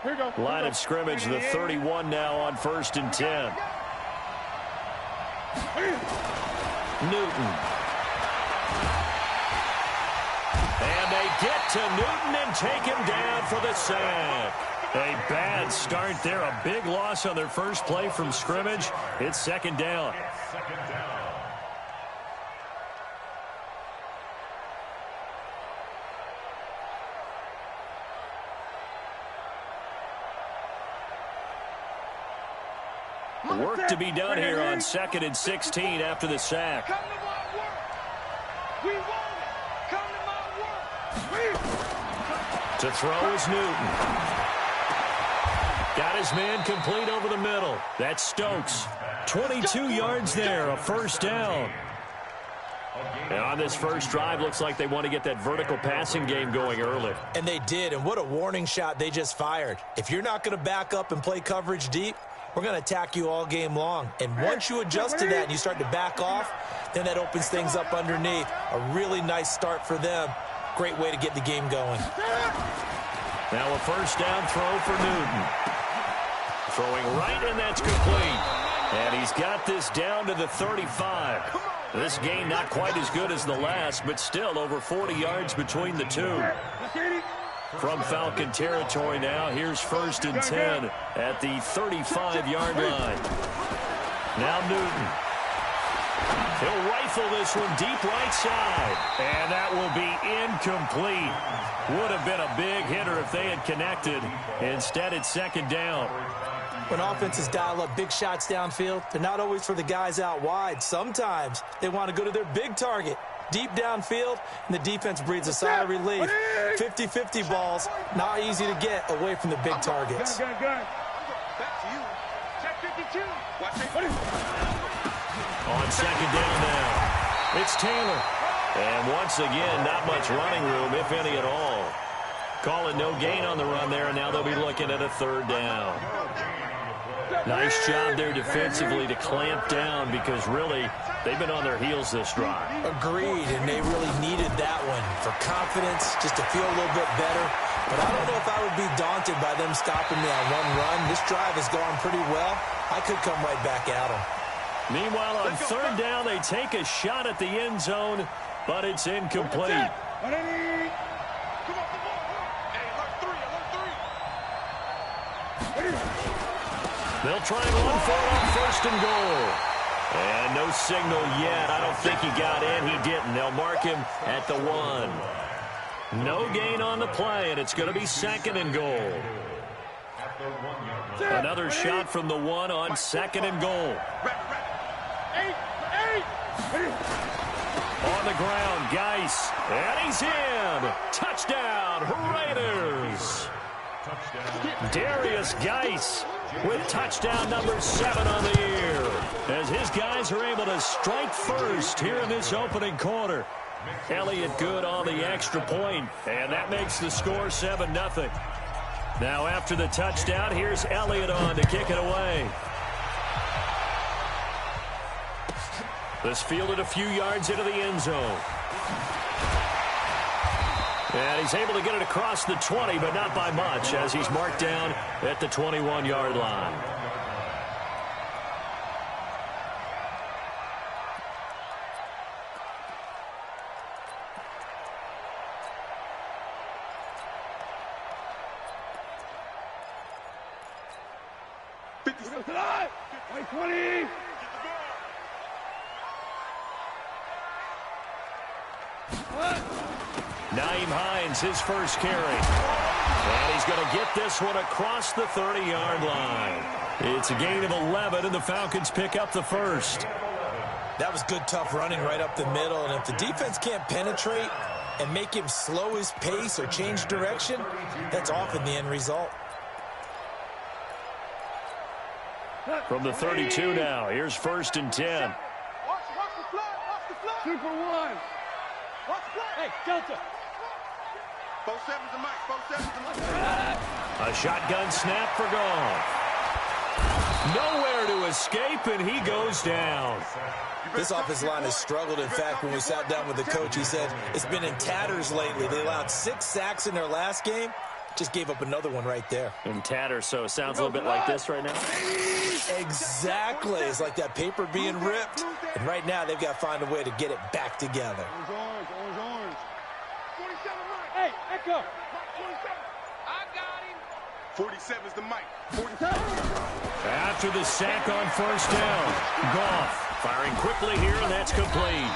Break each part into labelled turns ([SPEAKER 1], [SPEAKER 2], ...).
[SPEAKER 1] Line of scrimmage, the 31 now on 1st and 10. Newton. And they get to Newton and take him down for the sack. A bad start there. A big loss on their first play from scrimmage. It's 2nd down. Work to be done here on 2nd and 16 after the sack. To throw is Newton. Got his man complete over the middle. That's Stokes. 22 yards there, a 1st down. And on this first drive, looks like they want to get that vertical passing game going early.
[SPEAKER 2] And they did, and what a warning shot they just fired. If you're not going to back up and play coverage deep, we're going to attack you all game long. And once you adjust to that and you start to back off, then that opens things up underneath. A really nice start for them. Great way to get the game going.
[SPEAKER 1] Now a 1st down throw for Newton. Throwing right, and that's complete. And he's got this down to the 35. This game not quite as good as the last, but still over 40 yards between the two. From Falcon territory now, here's 1st and 10 at the 35-yard line. Now Newton. He'll rifle this one deep right side. And that will be incomplete. Would have been a big hitter if they had connected. Instead, it's 2nd down.
[SPEAKER 2] When offenses dial up big shots downfield, they're not always for the guys out wide. Sometimes they want to go to their big target. Deep downfield, and the defense breathes a sigh of relief. 50-50 balls, not easy to get away from the big targets.
[SPEAKER 3] Back to you. Check 52. Watch it.
[SPEAKER 1] On 2nd down now, it's Taylor. And once again, not much running room, if any at all. Calling no gain on the run there, and now they'll be looking at a 3rd down. Nice job there defensively to clamp down, because really, they've been on their heels this drive.
[SPEAKER 2] Agreed, and they really needed that one for confidence, just to feel a little bit better. But I don't know if I would be daunted by them stopping me on one run. This drive has gone pretty well. I could come right back at them.
[SPEAKER 1] Meanwhile, on 3rd down, they take a shot at the end zone, but it's incomplete. They'll try and run for it on 1st and goal. And no signal yet. I don't think he got in. He didn't. They'll mark him at the 1. No gain on the play, and it's going to be 2nd and goal. Another shot from the 1 on 2nd and goal. On the ground, Geis. And he's in. Touchdown, Raiders. Darius Geis with touchdown number 7 on the year, as his guys are able to strike first here in this opening quarter. Elliott good on the extra point, and that makes the score 7-0. Now after the touchdown, here's Elliott on to kick it away. This fielded a few yards into the end zone. And he's able to get it across the 20, but not by much, as he's marked down at the 21-yard line. Naeem Hines, his first carry. And he's going to get this one across the 30-yard line. It's a gain of 11, and the Falcons pick up the first.
[SPEAKER 2] That was good, tough running right up the middle. And if the defense can't penetrate and make him slow his pace or change direction, that's often the end result.
[SPEAKER 1] From the 32 now, here's 1st and 10.
[SPEAKER 3] Watch the flat. Watch the flat. 2 for 1. Watch the flat. Hey, Delta. 4-7's the mic. 4-7's the mic.
[SPEAKER 1] A shotgun snap for Goff. Nowhere to escape, and he goes down.
[SPEAKER 2] This offensive line has struggled. In fact, when we sat down with the coach, he said it's been in tatters lately. They allowed 6 sacks in their last game. Just gave up another one right there.
[SPEAKER 1] And tatter, so sounds a little bit like this right now.
[SPEAKER 2] Exactly. It's like that paper being ripped. And right now, they've got to find a way to get it back together.
[SPEAKER 3] Orange. 47, Mike. Hey, Echo. 47. I got him. 47's the Mike. 47.
[SPEAKER 1] After the sack on first down, Goff firing quickly here, and that's complete.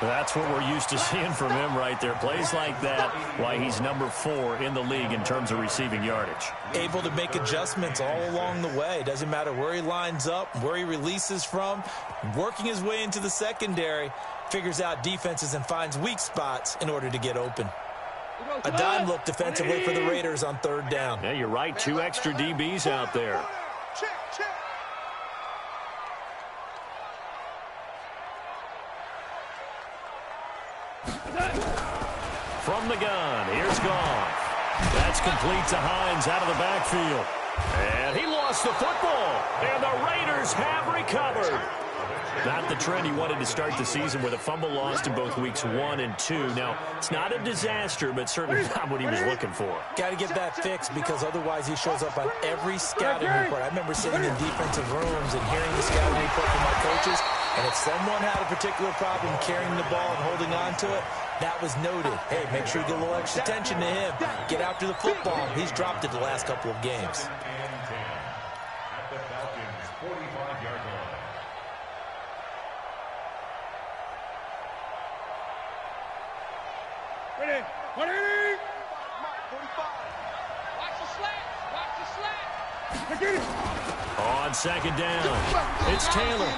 [SPEAKER 1] That's what we're used to seeing from him right there. Plays like that, why he's number 4 in the league in terms of receiving yardage.
[SPEAKER 2] Able to make adjustments all along the way. Doesn't matter where he lines up, where he releases from. Working his way into the secondary, figures out defenses and finds weak spots in order to get open. A dime look defensively for the Raiders on third down.
[SPEAKER 1] Yeah, you're right. 2 extra DBs out there.
[SPEAKER 3] Check.
[SPEAKER 1] From the gun, here's Goff. That's complete to Hines out of the backfield. And he lost the football. And the Raiders have recovered. Not the trend he wanted to start the season with a fumble lost in both weeks 1 and 2. Now, it's not a disaster, but certainly not what he was looking for.
[SPEAKER 2] Got to get that fixed because otherwise he shows up on every scouting report. I remember sitting in defensive rooms and hearing the scouting report from my coaches, and if someone had a particular problem carrying the ball and holding on to it, that was noted. Hey, make sure you get a little extra attention to him. Get after the football. He's dropped it the last couple of games.
[SPEAKER 4] At the Falcons' 45-yard line.
[SPEAKER 3] Ready. 45. Watch the slat.
[SPEAKER 1] On second down, it's Taylor.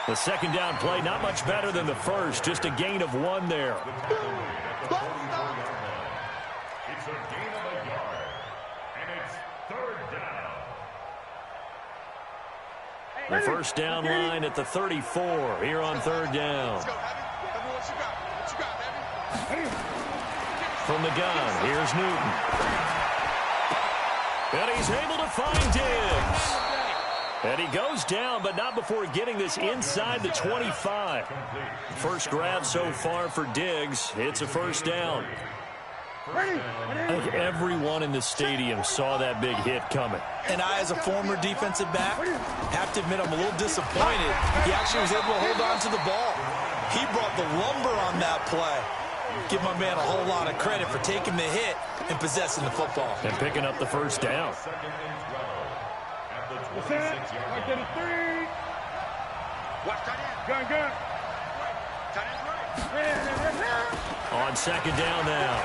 [SPEAKER 1] The second down play, not much better than the first, just a gain of 1 there.
[SPEAKER 4] It's a gain of a yard, and it's third down.
[SPEAKER 1] The first down line at the 34 here on third down. From the gun, here's Newton. And he's able to find Diggs. And he goes down, but not before getting this inside the 25. First grab so far for Diggs. It's a first down. I think everyone in the stadium saw that big hit coming.
[SPEAKER 2] And I, as a former defensive back, have to admit I'm a little disappointed. He actually was able to hold on to the ball. He brought the lumber on that play. Give my man a whole lot of credit for taking the hit and possessing the football.
[SPEAKER 1] And picking up the first down.
[SPEAKER 3] Gun.
[SPEAKER 1] On second down now,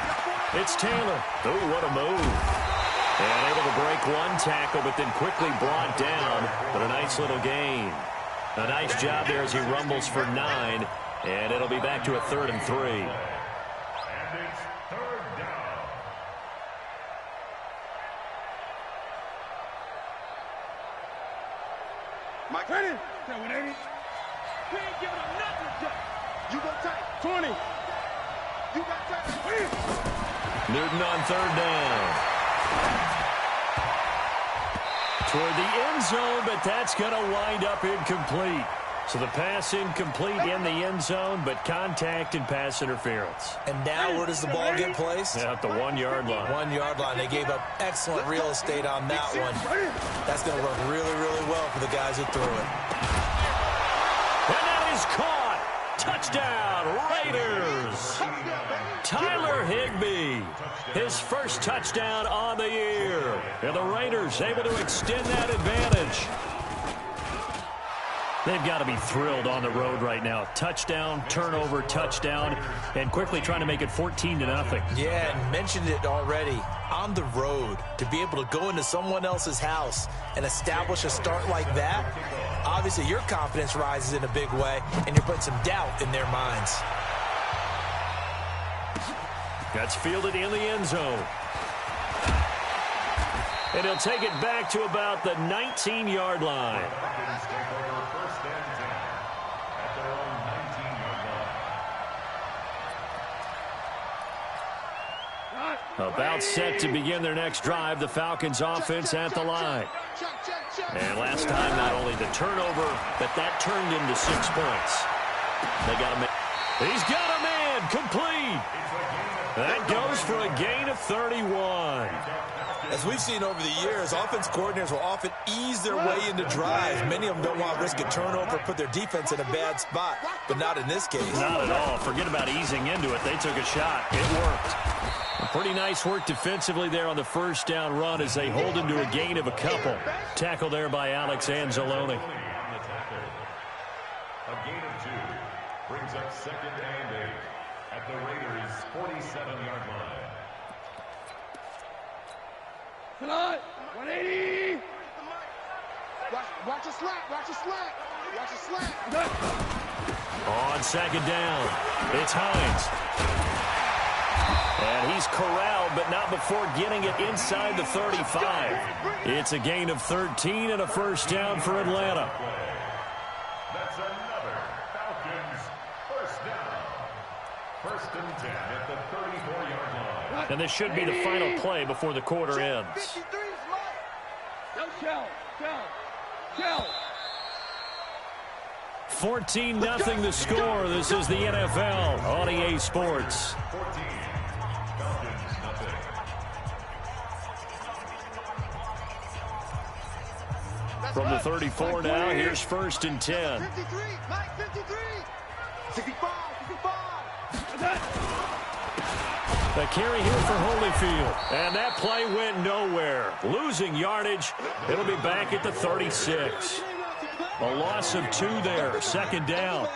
[SPEAKER 1] it's Taylor. Oh, what a move. And able to break 1 tackle, but then quickly brought down. But a nice little gain. A nice job there as he rumbles for 9. And it'll be back to a 3rd and 3.
[SPEAKER 4] And it's third down.
[SPEAKER 3] Mike, ready? 180. We ain't giving him nothing, Jack. You go tight. 20. You got tight.
[SPEAKER 1] Newton on third down. Toward the end zone, but that's going to wind up incomplete. So the pass incomplete in the end zone, but contact and pass interference.
[SPEAKER 2] And now where does the ball get placed?
[SPEAKER 1] Yeah, at the 1 yard line.
[SPEAKER 2] 1 yard line. They gave up excellent real estate on that one. That's going to work really, really well for the guys who threw it.
[SPEAKER 1] And that is caught. Touchdown, Raiders. Tyler Higbee, his first touchdown on the year. And the Raiders able to extend that advantage. They've got to be thrilled on the road right now. Touchdown, turnover, touchdown, and quickly trying to make it 14-0.
[SPEAKER 2] Yeah, and mentioned it already. On the road, to be able to go into someone else's house and establish a start like that, obviously your confidence rises in a big way, and you're putting some doubt in their minds.
[SPEAKER 1] That's fielded in the end zone. And he'll take it back to about the 19-yard line. About set to begin their next drive, the Falcons offense at the line. And last time, not only the turnover, but that turned into 6 points. They got a man. He's got a man complete. That goes for a gain of 31.
[SPEAKER 2] As we've seen over the years, offense coordinators will often ease their way into drives. Many of them don't want to risk a turnover, put their defense in a bad spot, but not in this case.
[SPEAKER 1] Not at all. Forget about easing into it. They took a shot. It worked. Pretty nice work defensively there on the first down run as they hold him to a gain of a couple. Tackle there by Alex Anzalone.
[SPEAKER 4] A gain of 2 brings up 2nd and 8 at the Raiders' 47-yard line.
[SPEAKER 3] Tonight, 180. Watch a slap. Watch a slap. Watch a slap.
[SPEAKER 1] On 2nd down, it's Hines. And he's corralled, but not before getting it inside the 35. It's a gain of 13 and a first down for Atlanta.
[SPEAKER 4] That's another Falcons first down. 1st and 10 at the 34-yard line.
[SPEAKER 1] And this should be the final play before the quarter ends. 14-0 the score. This is the NFL on EA Sports.
[SPEAKER 4] 14. Falcons, nothing.
[SPEAKER 1] From the 34 now, here's 1st and 10.
[SPEAKER 3] 53, Mike, 53. 65, 65.
[SPEAKER 1] The carry here for Holyfield. And that play went nowhere. Losing yardage. It'll be back at the 36. A loss of 2 there. 2nd down.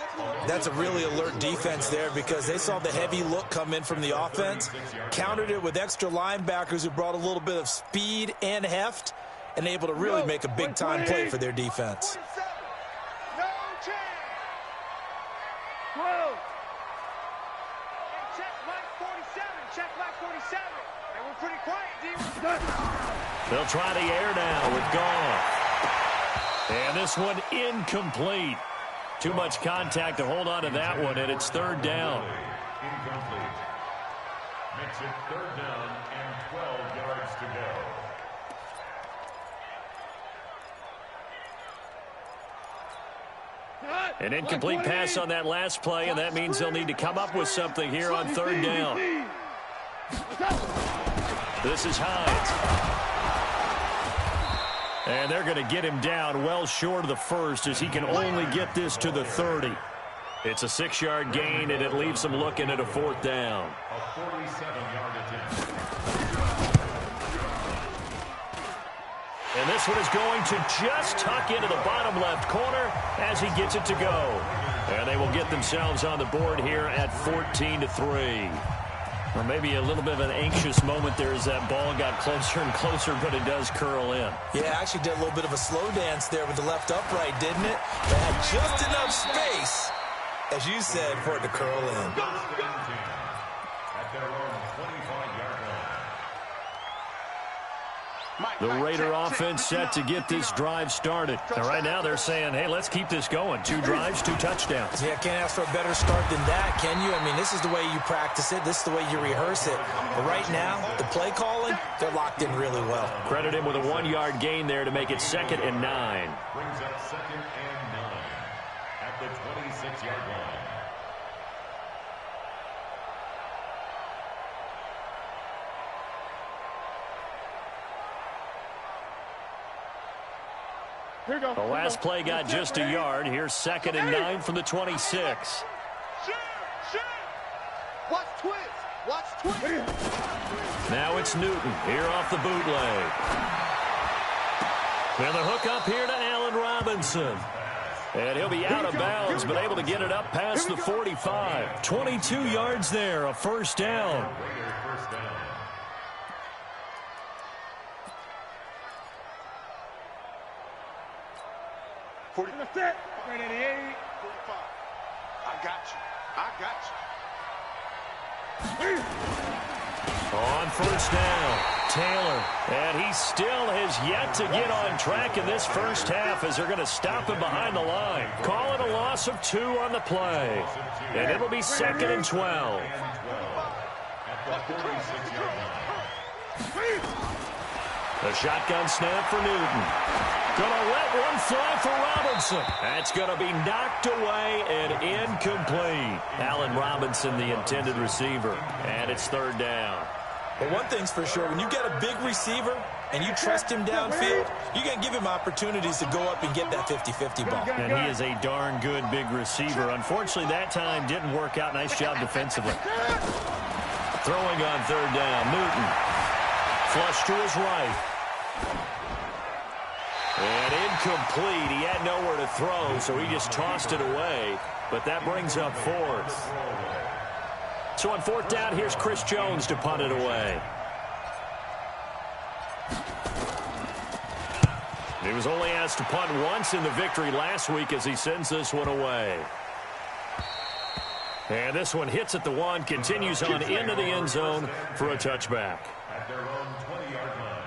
[SPEAKER 2] That's a really alert defense there because they saw the heavy look come in from the offense, countered it with extra linebackers who brought a little bit of speed and heft, and able to really make a big-time play for their defense.
[SPEAKER 3] 47. No chance. 12. Check Mike 47. Check Mike 47. And we're pretty quiet, D.
[SPEAKER 1] They'll try the air now with Goff. And this one incomplete. Too much contact to hold on to that one, and it's 3rd down.
[SPEAKER 4] Incomplete. Makes it 3rd down and 12 yards to go.
[SPEAKER 1] An incomplete pass on that last play, and that means they'll need to come up with something here on 3rd down. This is Hines. And they're going to get him down well short of the 1st as he can only get this to the 30. It's a 6-yard gain, and it leaves them looking at a 4th down.
[SPEAKER 4] A 47-yard attempt.
[SPEAKER 1] And this one is going to just tuck into the bottom left corner as he gets it to go. And they will get themselves on the board here at 14-3. Well, maybe a little bit of an anxious moment there as that ball got closer and closer, but it does curl in.
[SPEAKER 2] Yeah, actually did a little bit of a slow dance there with the left upright, didn't it? They had just enough space, as you said, for it to curl in.
[SPEAKER 4] At their own 25-yard line.
[SPEAKER 1] The Raider offense set to get this drive started. And right now they're saying, hey, let's keep this going. 2 drives, 2 touchdowns.
[SPEAKER 2] Yeah, can't ask for a better start than that, can you? I mean, this is the way you practice it. This is the way you rehearse it. But right now, the play calling, they're locked in really well.
[SPEAKER 1] Credit him with a 1-yard gain there to make it 2nd and 9.
[SPEAKER 4] Brings up 2nd and 9 at the 26-yard line.
[SPEAKER 1] The last play got just a yard. Here's 2nd and 9 from the 26.
[SPEAKER 3] Watch twist. Watch twist.
[SPEAKER 1] Now it's Newton here off the bootleg. And the hook up here to Allen Robinson. And he'll be out of bounds, but able to get it up past the 45. 22 yards there, a 1st down.
[SPEAKER 3] Set. 88. 45. I got you.
[SPEAKER 1] On 1st down, Taylor. And he still has yet to get on track in this first half as they're going to stop him behind the line. Call it a loss of 2 on the play. And it'll be 2nd and 12. The shotgun snap for Newton. Gonna let one fly for Robinson. That's gonna be knocked away and incomplete. Allen Robinson, the intended receiver, and it's third down.
[SPEAKER 2] But one thing's for sure, when you get a big receiver and you trust him downfield, you're going to give him opportunities to go up and get that 50-50 ball.
[SPEAKER 1] And he is a darn good big receiver. Unfortunately, that time didn't work out. Nice job defensively. Throwing on third down, Newton. Flush to his right. And incomplete. He had nowhere to throw, so he just tossed it away. But that brings up fourth. So on fourth down, here's Chris Jones to punt it away. He was only asked to punt once in the victory last week as he sends this one away. And this one hits at the one, continues on into the end zone for a touchback.
[SPEAKER 4] At their own 20-yard line.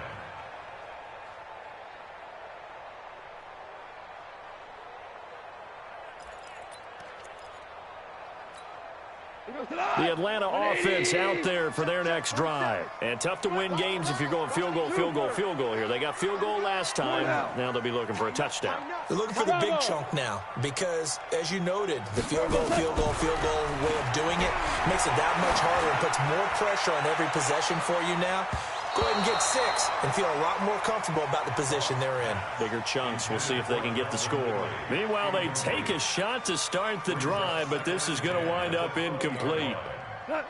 [SPEAKER 1] The Atlanta offense out there for their next drive. And tough to win games if you're going field goal, field goal, field goal here. They got field goal last time. Now they'll be looking for a touchdown.
[SPEAKER 2] They're looking for the big chunk now because, as you noted, the field goal way of doing it makes it that much harder and puts more pressure on every possession for you now. Go ahead and get 6 and feel a lot more comfortable about the position they're in.
[SPEAKER 1] Bigger chunks. We'll see if they can get the score. Meanwhile, they take a shot to start the drive, but this is going to wind up incomplete.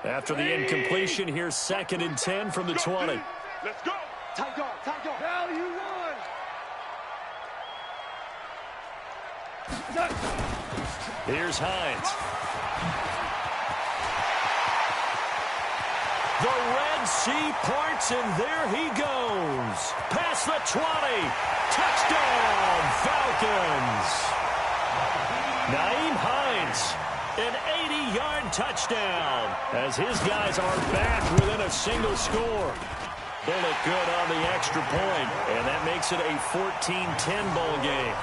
[SPEAKER 1] After the incompletion, here's 2nd and 10 from the 20.
[SPEAKER 3] Let's go. Tight guard, tight guard. Hell, you won.
[SPEAKER 1] Here's Hines. The Red Sea parts, and there he goes. Past the 20. Touchdown, Falcons. Nyheim Hines, an 80-yard touchdown, as his guys are back within a single score. Bullock good on the extra point, and that makes it a 14-10 ball game.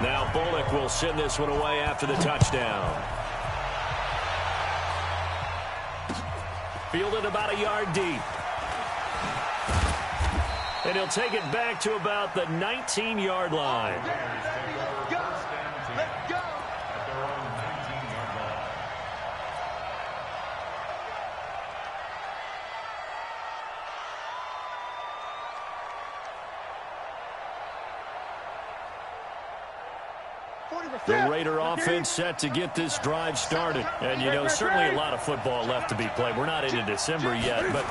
[SPEAKER 1] Now Bullock will send this one away after the touchdown. Fielded about a yard deep. And he'll take it back to about the 19-yard line.
[SPEAKER 3] Let's go. Let's go.
[SPEAKER 1] The Raider offense set to get this drive started. And, you know, certainly a lot of football left to be played. We're not into December yet, but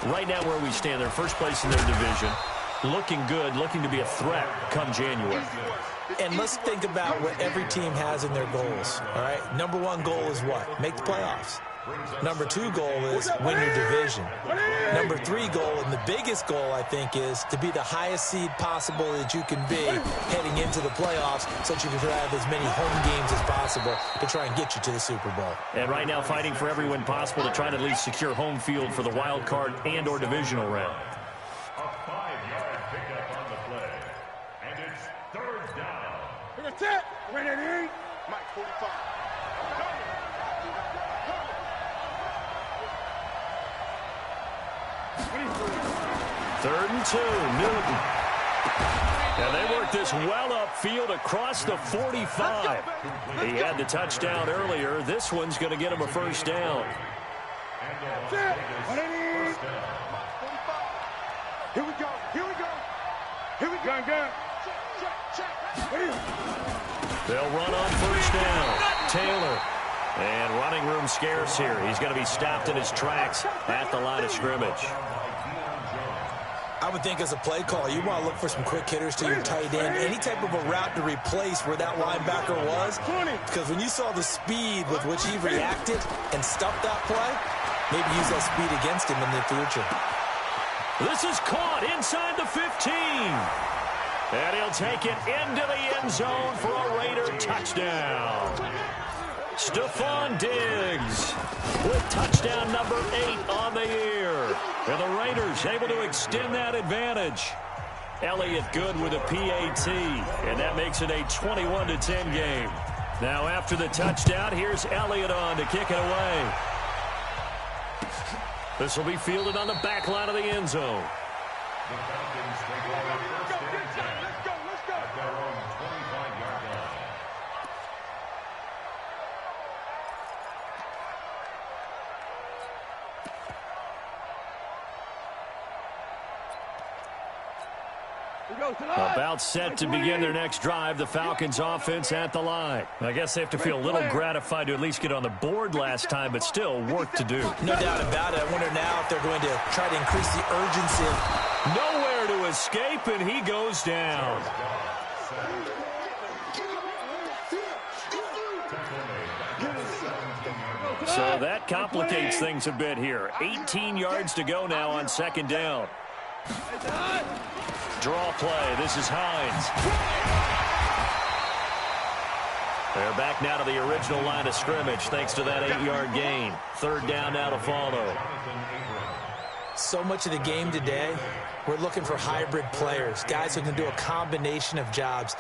[SPEAKER 1] right now where we stand, they're first place in their division. Looking good, looking to be a threat come January.
[SPEAKER 2] And let's think about what every team has in their goals, all right? Number 1 goal is what? Make the playoffs. Number 2 goal is win your division. Number 3 goal, and the biggest goal, I think, is to be the highest seed possible that you can be heading into the playoffs so that you can have as many home games as possible to try and get you to the Super Bowl.
[SPEAKER 1] And right now fighting for every win possible to try to at least secure home field for the wild card and or divisional round.
[SPEAKER 4] A 5-yard pickup on the play. And it's third down.
[SPEAKER 3] Look at that. Ready? Mike, 45.
[SPEAKER 1] 3rd and 2, Newton. And they work this well upfield across the 45. He had the touchdown earlier. This one's going to get him a first down.
[SPEAKER 3] Here we go. Here we go. Here we go. Check.
[SPEAKER 1] They'll run on first down. Taylor. And running room scarce here. He's going to be stopped in his tracks at the line of scrimmage.
[SPEAKER 2] I would think as a play caller, you want to look for some quick hitters to your tight end. Any type of a route to replace where that linebacker was. Because when you saw the speed with which he reacted and stuffed that play, maybe use that speed against him in the future.
[SPEAKER 1] This is caught inside the 15. And he'll take it into the end zone for a Raider touchdown. Stephon Diggs with touchdown number 8 on the year. And the Raiders able to extend that advantage. Elliott good with a PAT, and that makes it a 21-10 game. Now after the touchdown, here's Elliott on to kick it away. This will be fielded on the back line of the end zone.
[SPEAKER 4] The Falcons take over first and 10 at their own 25-yard line.
[SPEAKER 1] About set to begin their next drive, the Falcons offense at the line. I guess they have to feel a little gratified to at least get on the board last time, but still work to do.
[SPEAKER 2] No doubt about it. I wonder now if they're going to try to increase the urgency.
[SPEAKER 1] Nowhere to escape, and he goes down. So that complicates things a bit here. 18 yards to go now on second down. Draw play. This is Hines. They're back now to the original line of scrimmage thanks to that 8-yard gain. Third down now to follow.
[SPEAKER 2] So much of the game today, we're looking for hybrid players, guys who can do a combination of jobs.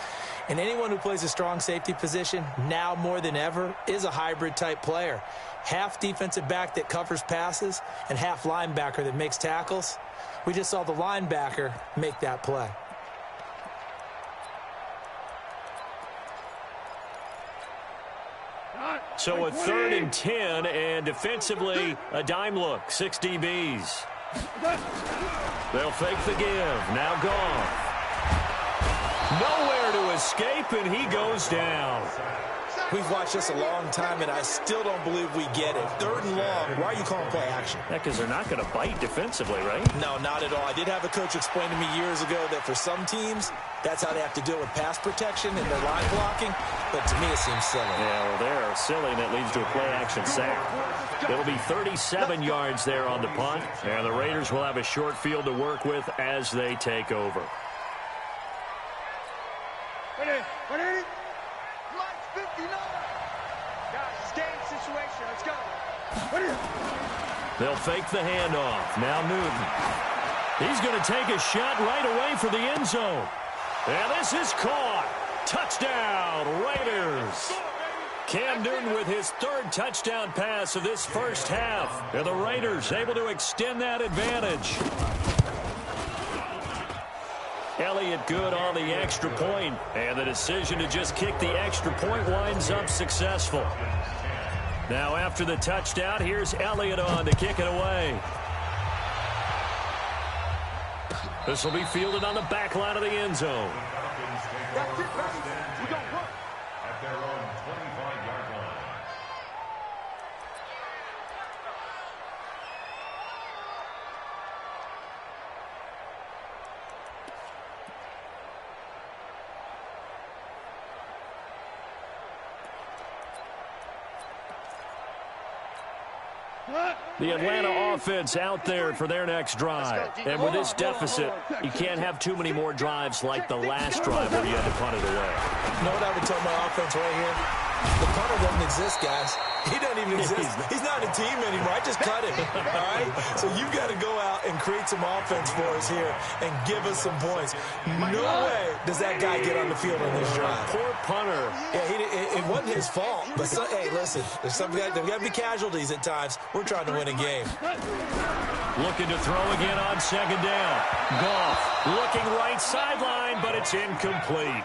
[SPEAKER 2] And anyone who plays a strong safety position, now more than ever, is a hybrid type player. Half defensive back that covers passes and half linebacker that makes tackles. We just saw the linebacker make that play.
[SPEAKER 1] So a 3rd and 10, and defensively, a dime look, 6 DBs. They'll fake the give. Now gone. Nowhere to escape, and he goes down.
[SPEAKER 2] We've watched this a long time, and I still don't believe we get it. 3rd and long. Why are you calling play action?
[SPEAKER 1] Yeah, because they're not going to bite defensively, right?
[SPEAKER 2] No, not at all. I did have a coach explain to me years ago that for some teams, that's how they have to deal with pass protection and their line blocking. But to me, it seems silly.
[SPEAKER 1] Yeah, well, they're silly, and it leads to a play-action sack. It'll be 37 yards there on the punt, and the Raiders will have a short field to work with as they take over.
[SPEAKER 3] Ready? Lights 59. Guys, it's game situation. Let's go.
[SPEAKER 1] They'll fake the handoff. Now Newton. He's going to take a shot right away for the end zone. And this is caught. Touchdown, Raiders. Cam Newton with his 3rd touchdown pass of this first half. And the Raiders able to extend that advantage. Elliott good on the extra point, and the decision to just kick the extra point winds up successful. Now after the touchdown, here's Elliott on to kick it away. This will be fielded on the back line of the end zone.
[SPEAKER 3] That's it, we don't work.
[SPEAKER 4] At their own 25-yard line.
[SPEAKER 1] The Atlanta offense out there for their next drive. And with this deficit, you can't have too many more drives like the last drive where you had to punt it away.
[SPEAKER 2] You know what I would tell my offense right here? The punter doesn't exist, guys. He doesn't even exist. He's not a team anymore. I just cut him, all right? So you've got to go out and create some offense for us here and give us some points. No way does that guy get on the field on this drive.
[SPEAKER 1] Poor punter.
[SPEAKER 2] Yeah, it wasn't his fault. But, hey, listen, there's got to be casualties at times. We're trying to win a game.
[SPEAKER 1] Looking to throw again on second down. Goff looking right sideline, but it's incomplete.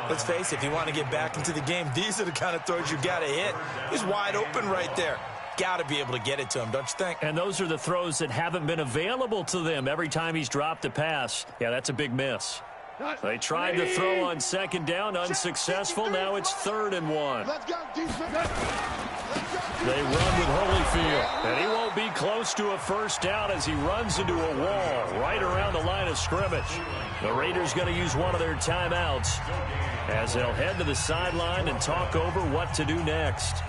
[SPEAKER 2] Let's face it, if you want to get back into the game, these are the kind of throws you got to hit. He's wide open right there. Got to be able to get it to him, don't you think?
[SPEAKER 1] And those are the throws that haven't been available to them every time he's dropped a pass. Yeah, that's a big miss. They tried to throw on second down, unsuccessful. Now it's 3rd and 1.
[SPEAKER 3] Let's go, defense.
[SPEAKER 1] They run with Holyfield, and he won't be close to a first down as he runs into a wall right around the line of scrimmage. The Raiders going to use one of their timeouts as they'll head to the sideline and talk over what to do next.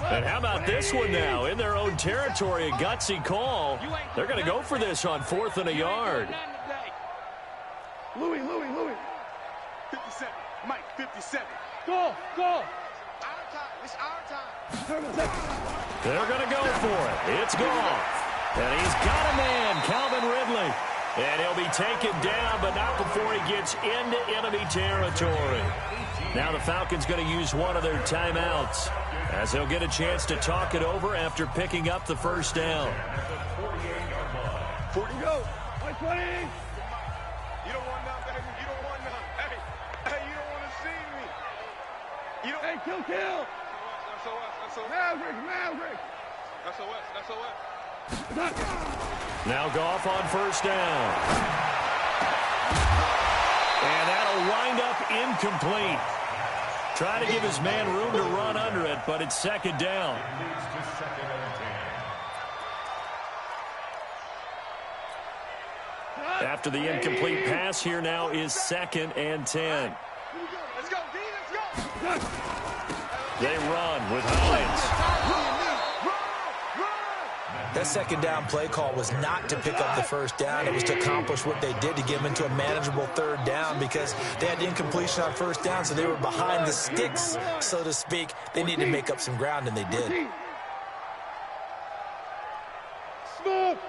[SPEAKER 1] And how about this one now? In their own territory, a gutsy call. They're going to go for this on 4th and a yard.
[SPEAKER 3] Louis. 57. Mike, 57. Go. Our time. It's our time.
[SPEAKER 1] They're going to go for it. It's Goff. And he's got a man, Calvin Ridley. And he'll be taken down, but not before he gets into enemy territory. Now the Falcons going to use one of their timeouts, as he'll get a chance to talk it over after picking up the first down.
[SPEAKER 3] 40 go. 20. You don't want none, baby. You don't want none. Hey, you don't want to see me. You don't. Hey, kill. SOS. Maverick. SOS.
[SPEAKER 1] Now Goff on first down. And that'll wind up incomplete. Trying to give his man room to run under it, but it's second down. After the incomplete pass, here now is 2nd and 10.
[SPEAKER 3] Let's go, D. Let's go.
[SPEAKER 1] They run with Hines.
[SPEAKER 2] That second down play call was not to pick up the first down. It was to accomplish what they did, to get them into a manageable third down, because they had incompletion on first down, so they were behind the sticks, so to speak. They needed to make up some ground, and they did.
[SPEAKER 3] Smooth.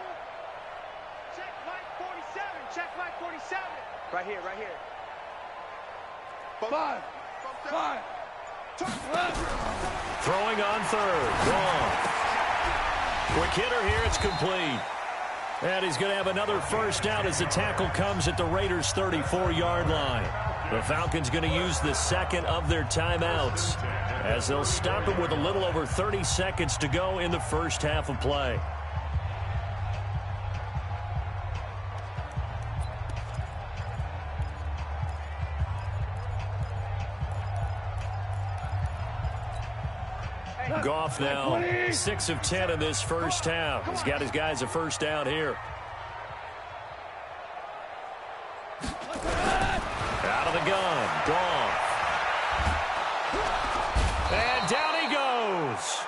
[SPEAKER 3] Check Mike 47. Right here. 5.
[SPEAKER 1] Throwing on third. Wrong. Quick hitter here, it's complete. And he's going to have another first down as the tackle comes at the Raiders' 34-yard line. The Falcons going to use the second of their timeouts, as they'll stop it with a little over 30 seconds to go in the first half of play. Goff now 6 of 10 in this first half. He's got his guys a first down here. Out of the gun, Goff. And down he goes.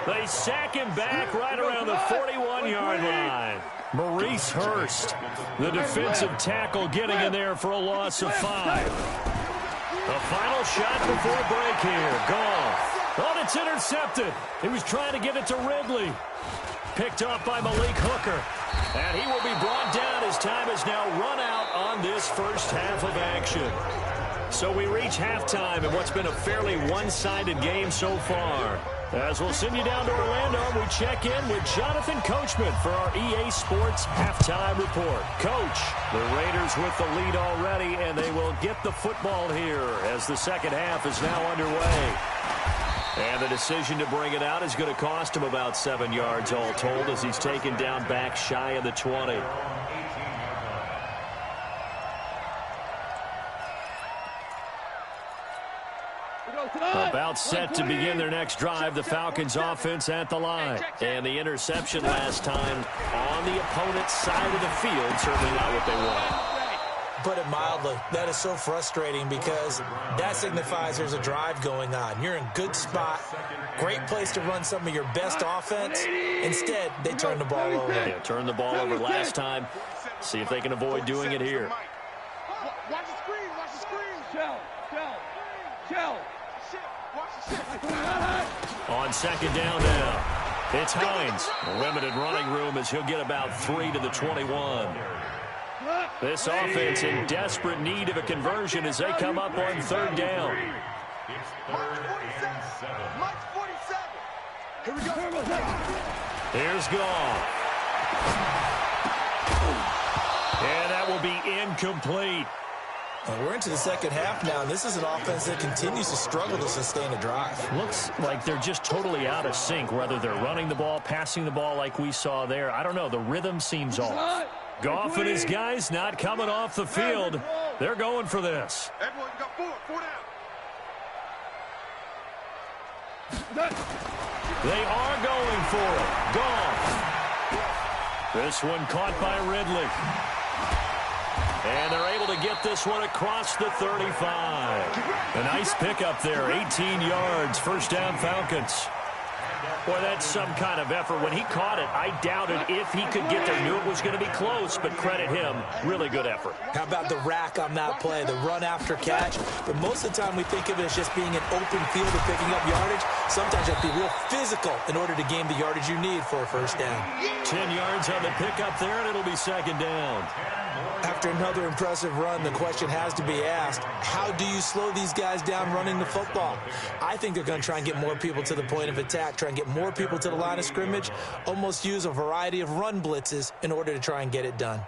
[SPEAKER 1] They sack him back right around the 41-yard line. Maurice Hurst, the defensive tackle, getting in there for a loss of 5. A final shot before break here. Goff. Oh, it's intercepted. He was trying to get it to Ridley. Picked off by Malik Hooker. And he will be brought down as time has now run out on this first half of action. So we reach halftime in what's been a fairly one-sided game so far. As we'll send you down to Orlando, we check in with Jonathan Coachman for our EA Sports Halftime Report. Coach, the Raiders with the lead already, and they will get the football here as the second half is now underway. And the decision to bring it out is going to cost him about 7 yards all told, as he's taken down back shy of the 20. About set to begin their next drive, the Falcons offense at the line. And the interception last time on the opponent's side of the field, certainly not what they want.
[SPEAKER 2] Put it mildly, that is so frustrating, because that signifies there's a drive going on. You're in good spot, great place to run some of your best offense. Instead, they turn the ball over.
[SPEAKER 1] Yeah, turned the ball over last time. See if they can avoid doing it here.
[SPEAKER 3] Watch the screen. Shell.
[SPEAKER 1] On second down now, it's Hines. Limited running room as he'll get about 3 to the 21. This offense in desperate need of a conversion as they come up on third down.
[SPEAKER 4] It's 3rd and 7.
[SPEAKER 3] Mike's 47. Here we go.
[SPEAKER 1] Here's Goff. And that will be incomplete.
[SPEAKER 2] We're into the second half now, and this is an offense that continues to struggle to sustain a drive.
[SPEAKER 1] Looks like they're just totally out of sync, whether they're running the ball, passing the ball like we saw there. I don't know. The rhythm seems off. Goff and his guys not coming off the field. They're going for this.
[SPEAKER 3] Everyone got 4 down.
[SPEAKER 1] They are going for it. Goff. This one caught by Ridley. And they're able to get this one across the 35. A nice pickup there, 18 yards, first down Falcons. Boy, that's some kind of effort. When he caught it, I doubted if he could get there. Knew it was going to be close, but credit him. Really good effort.
[SPEAKER 2] How about the rack on that play, the run after catch? But most of the time we think of it as just being an open field and picking up yardage. Sometimes you have to be real physical in order to gain the yardage you need for a first down.
[SPEAKER 1] 10 yards on the pickup there, and it'll be second down.
[SPEAKER 2] After another impressive run, the question has to be asked, how do you slow these guys down running the football? I think they're going to try and get more people to the point of attack, try and get more people to the line of scrimmage, almost use a variety of run blitzes in order to try and get it done.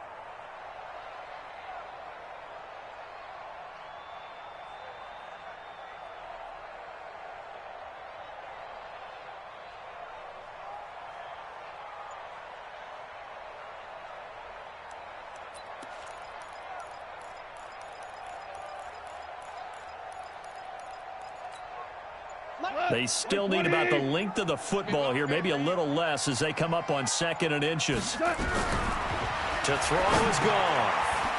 [SPEAKER 1] They still need about the length of the football here, maybe a little less as they come up on 2nd and inches. To throw is gone.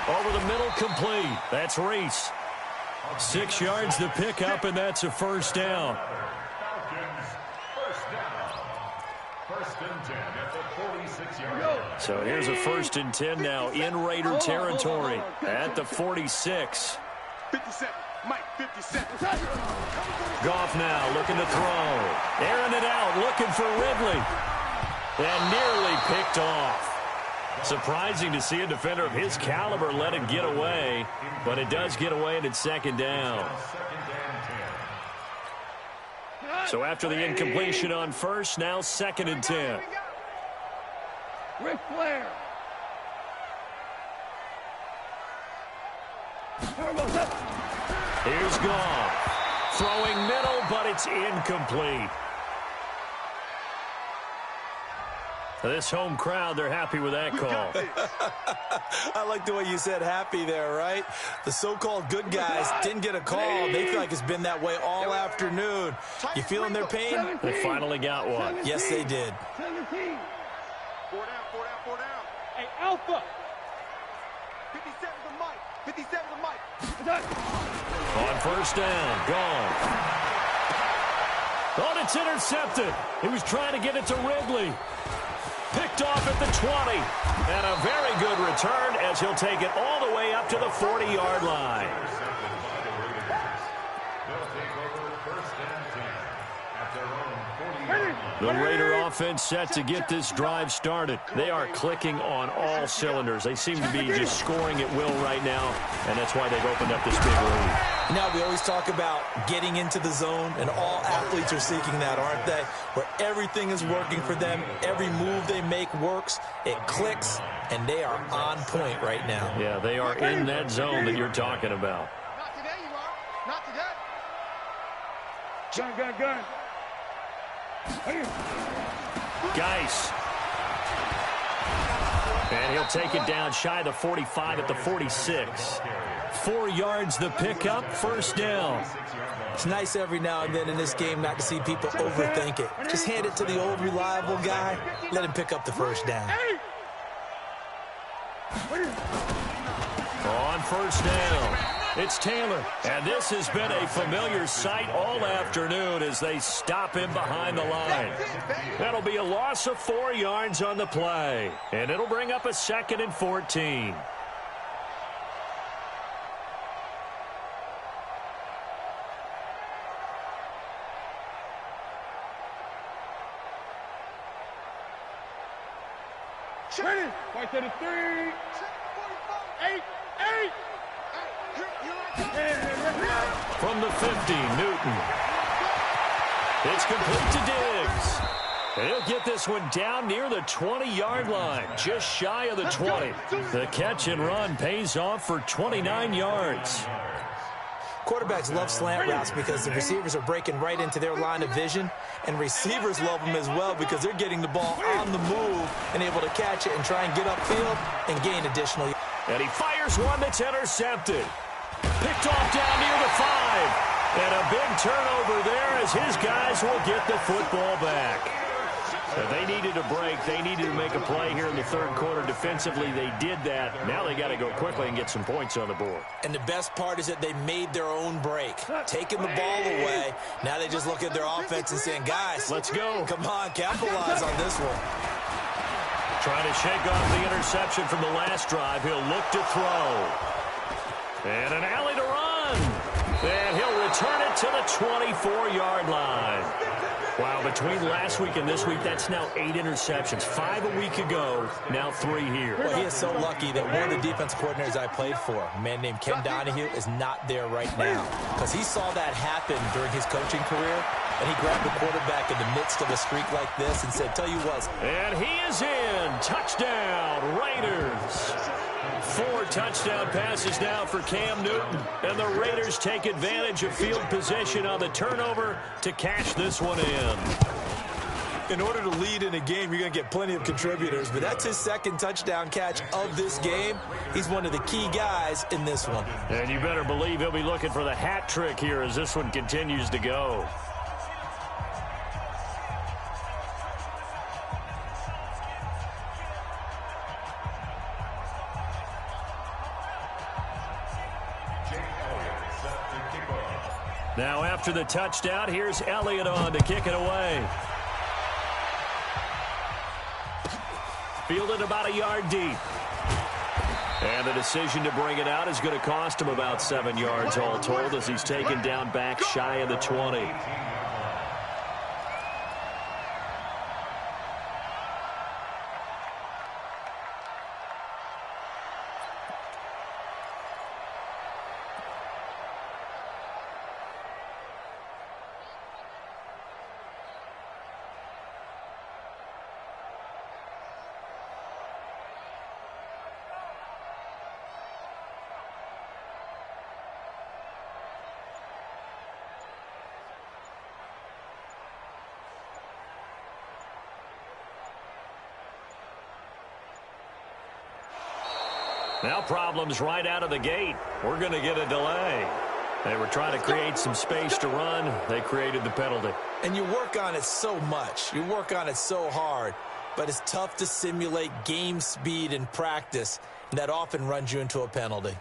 [SPEAKER 1] Over the middle, complete. That's Reese. 6 yards to pick up, and that's a first down.
[SPEAKER 4] First and 10 at the 46-yard line.
[SPEAKER 1] So here's a 1st and 10 now in Raider territory at the 46.
[SPEAKER 3] 57. Mike, 57.
[SPEAKER 1] Goff now looking to throw. Airing it out, looking for Ridley. And nearly picked off. Surprising to see a defender of his caliber let it get away, but it does get away and it's second down. So after the incompletion on first, now 2nd and 10.
[SPEAKER 3] Ric Flair.
[SPEAKER 1] Here's Goff. Throwing middle, but it's incomplete. This home crowd, they're happy with that call.
[SPEAKER 2] I like the way you said happy there, right? The so-called good guys didn't get a call. They feel like it's been that way all afternoon. You feeling their pain?
[SPEAKER 1] They finally got one.
[SPEAKER 2] Yes, they did.
[SPEAKER 3] 17. 4 down, 4 down, 4 down. Hey, Alpha. 57 to Mike. 57 to Mike.
[SPEAKER 1] On first down, gone. Oh, it's intercepted. He was trying to get it to Ridley. Picked off at the 20. And a very good return as he'll take it all the way up to the 40-yard line. The Raider offense set to get this drive started. They are clicking on all cylinders. They seem to be just scoring at will right now, and that's why they've opened up this big lead.
[SPEAKER 2] Now, we always talk about getting into the zone, and all athletes are seeking that, aren't they? Where everything is working for them, every move they make works, it clicks, and they are on point right now.
[SPEAKER 1] Yeah, they are in that zone that you're talking about.
[SPEAKER 3] Not today, you are. Not today. Gun.
[SPEAKER 1] Geis. And he'll take it down shy of the 45 at the 46. 4 yards the pickup, first down.
[SPEAKER 2] It's nice every now and then in this game not to see people overthink it. Just hand it to the old reliable guy. Let him pick up the first down.
[SPEAKER 1] On first down, it's Taylor. And this has been a familiar sight all afternoon as they stop him behind the line. That'll be a loss of 4 yards on the play. And it'll bring up a 2nd and 14.
[SPEAKER 3] Ready. Fight to the 3. 8.
[SPEAKER 1] From the 50, Newton. It's complete to Diggs. And he'll get this one down near the 20-yard line, just shy of the 20. The catch and run pays off for 29 yards.
[SPEAKER 2] Quarterbacks love slant routes because the receivers are breaking right into their line of vision, and receivers love them as well because they're getting the ball on the move and able to catch it and try and get upfield and gain additional yards.
[SPEAKER 1] And he fires one that's intercepted. Picked off down near the 5. And a big turnover there as his guys will get the football back. They needed a break. They needed to make a play here in the third quarter. Defensively, they did that. Now they got to go quickly and get some points on the board.
[SPEAKER 2] And the best part is that they made their own break. Taking the ball away. Now they just look at their offense and saying, guys,
[SPEAKER 1] let's go.
[SPEAKER 2] Come on, capitalize on this one.
[SPEAKER 1] Trying to shake off the interception from the last drive. He'll look to throw. And an alley to run. And he'll return it to the 24-yard line. Wow, between last week and this week, that's now 8 interceptions. 5 a week ago, now 3 here.
[SPEAKER 2] Well, he is so lucky that one of the defense coordinators I played for, a man named Ken Donahue, is not there right now. Because he saw that happen during his coaching career, and he grabbed the quarterback in the midst of a streak like this and said, tell you what.
[SPEAKER 1] And he is in. Touchdown, Raiders. 4 touchdown passes now for Cam Newton. And the Raiders take advantage of field position on the turnover to cash this one in.
[SPEAKER 2] In order to lead in a game, you're going to get plenty of contributors, but that's his second touchdown catch of this game. He's one of the key guys in this one.
[SPEAKER 1] And you better believe he'll be looking for the hat trick here as this one continues to go. Now after the touchdown, here's Elliott on to kick it away. Fielded about a yard deep. And the decision to bring it out is going to cost him about 7 yards all told as he's taken down back shy of the 20. Now problems right out of the gate. We're going to get a delay. They were trying to create some space to run. They created the penalty.
[SPEAKER 2] And you work on it so much. You work on it so hard. But it's tough to simulate game speed in practice. And that often runs you into a penalty.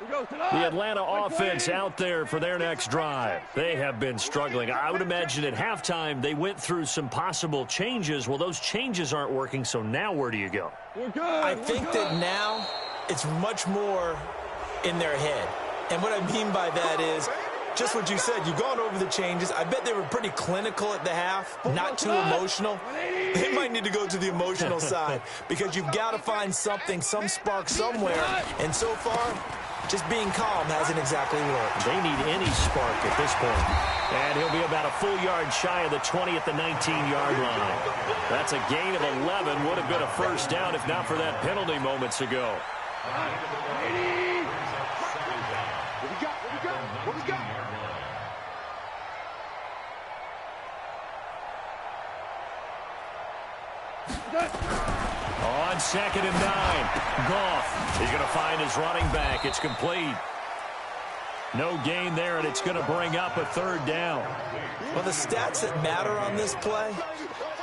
[SPEAKER 1] The Atlanta offense out there for their next drive. They have been struggling. I would imagine at halftime they went through some possible changes. Well, those changes aren't working, so now where do you go?
[SPEAKER 2] I think that now it's much more in their head. And what I mean by that is just what you said. You've gone over the changes. I bet they were pretty clinical at the half, not too emotional. They might need to go to the emotional side because you've got to find something, some spark somewhere. And so far, just being calm hasn't exactly worked.
[SPEAKER 1] They need any spark at this point. And he'll be about a full yard shy of the 20 at the 19-yard line. That's a gain of 11. Would have been a first down if not for that penalty moments ago.
[SPEAKER 3] What we got?
[SPEAKER 1] On 2nd and 9, Goff. He's going to find his running back. It's complete. No gain there, and it's going to bring up a 3rd down.
[SPEAKER 2] Well, the stats that matter on this play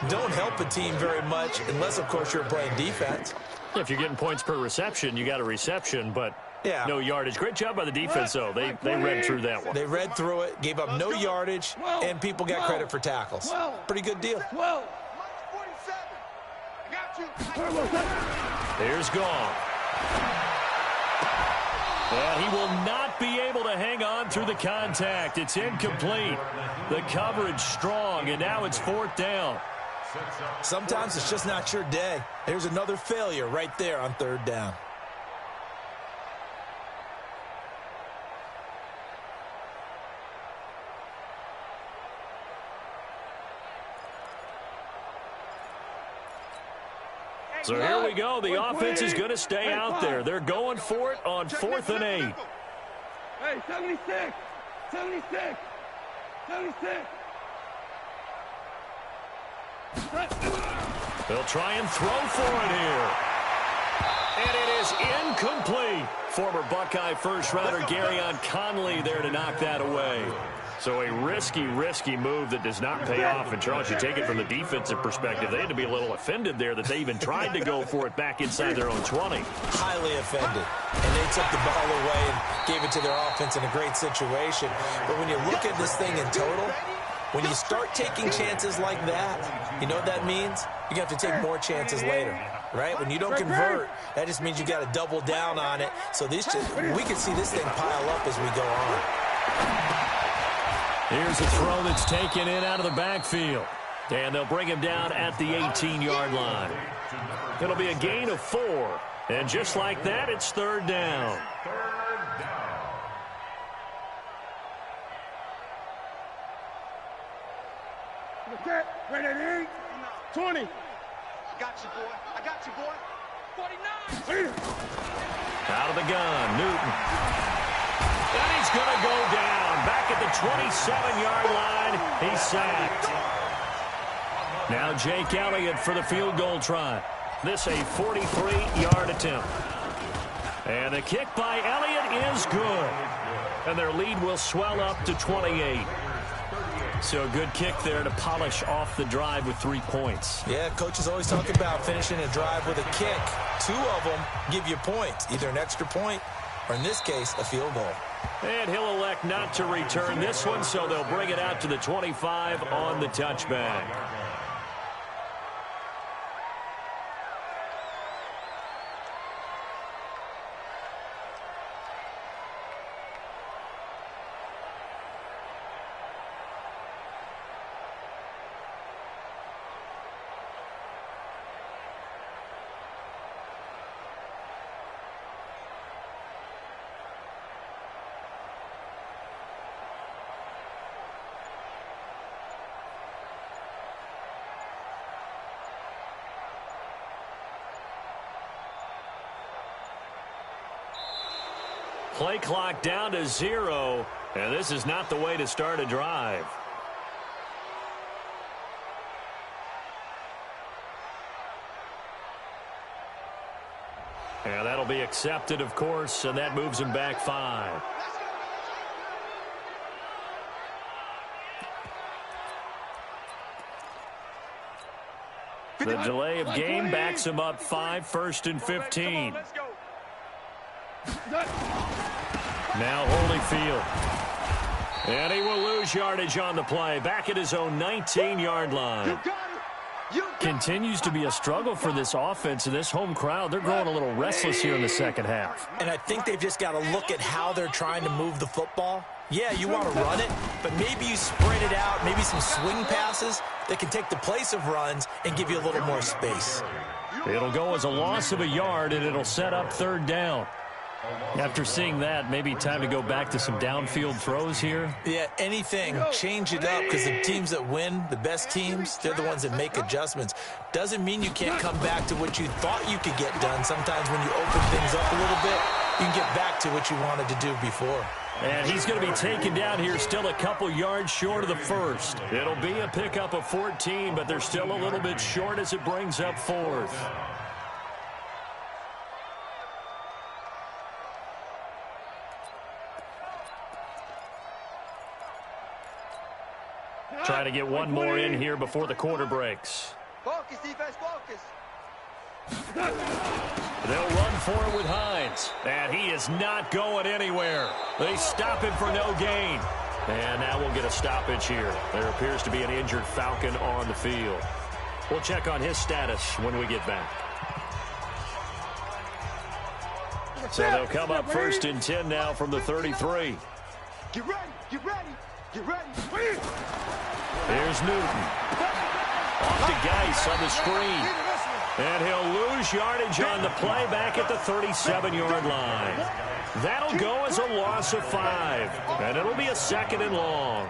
[SPEAKER 2] don't help a team very much unless, of course, you're playing defense.
[SPEAKER 1] If you're getting points per reception, you got a reception, but no yardage. Great job by the defense, though. They read through that one.
[SPEAKER 2] They read through it, gave up no yardage, and people got credit for tackles. Pretty good deal.
[SPEAKER 1] Here's Goff. And he will not be able to hang on through the contact. It's incomplete. The coverage strong, and now it's 4th down.
[SPEAKER 2] Sometimes it's just not your day. There's another failure right there on 3rd down.
[SPEAKER 1] So here we go. The offense is going to stay out there. They're going for it on 4th and 8.
[SPEAKER 3] Hey, 76. 76. 76.
[SPEAKER 1] They'll try and throw for it here. And it is incomplete. Former Buckeye first-rounder Garyon Conley there to knock that away. So a risky move that does not pay off. And, Charles, you take it from the defensive perspective. They had to be a little offended there that they even tried to go for it back inside their own 20.
[SPEAKER 2] Highly offended. And they took the ball away and gave it to their offense in a great situation. But when you look at this thing in total, when you start taking chances like that, you know what that means? You have to take more chances later, right? When you don't convert, that just means you got to double down on it. So we can see this thing pile up as we go on.
[SPEAKER 1] Here's a throw that's taken in out of the backfield. And they'll bring him down at the 18-yard line. It'll be a gain of 4. And just like that, it's 3rd down.
[SPEAKER 3] Okay, ready, 20. I got you, boy. I got you, boy. 49.
[SPEAKER 1] Out of the gun, Newton. And he's going to go down. Back at the 27-yard line, he's sacked. Now Jake Elliott for the field goal try. This a 43-yard attempt. And the kick by Elliott is good. And their lead will swell up to 28. So a good kick there to polish off the drive with 3 points.
[SPEAKER 2] Yeah, coaches always talk about finishing a drive with a kick. 2 of them give you points, either an extra point or, in this case, a field goal.
[SPEAKER 1] And he'll elect not to return this one, so they'll bring it out to the 25 on the touchback. Play clock down to 0, and this is not the way to start a drive. And that'll be accepted, of course, and that moves him back 5. The delay of game backs him up 5, 1st and 15. Now Holyfield. And he will lose yardage on the play. Back at his own 19-yard line. Continues to be a struggle for this offense and this home crowd. They're growing a little restless here in the second half.
[SPEAKER 2] And I think they've just got to look at how they're trying to move the football. Yeah, you want to run it, but maybe you spread it out, maybe some swing passes that can take the place of runs and give you a little more space.
[SPEAKER 1] It'll go as a loss of a yard, and it'll set up 3rd down. After seeing that, maybe time to go back to some downfield throws here.
[SPEAKER 2] Yeah, anything. Change it up, because the teams that win, the best teams, they're the ones that make adjustments. Doesn't mean you can't come back to what you thought you could get done. Sometimes when you open things up a little bit, you can get back to what you wanted to do before.
[SPEAKER 1] And he's going to be taken down here, still a couple yards short of the first. It'll be a pickup of 14, but they're still a little bit short as it brings up 4th. Trying to get one more in here before the quarter breaks.
[SPEAKER 3] Focus, defense, focus.
[SPEAKER 1] They'll run for it with Hines. And he is not going anywhere. They stop him for no gain. And now we'll get a stoppage here. There appears to be an injured Falcon on the field. We'll check on his status when we get back. So they'll come up 1st and 10 now from the 33.
[SPEAKER 3] Get ready, get ready, get ready.
[SPEAKER 1] Here's Newton. Off to Geis on the screen. And he'll lose yardage on the play back at the 37-yard line. That'll go as a loss of 5. And it'll be a 2nd and long.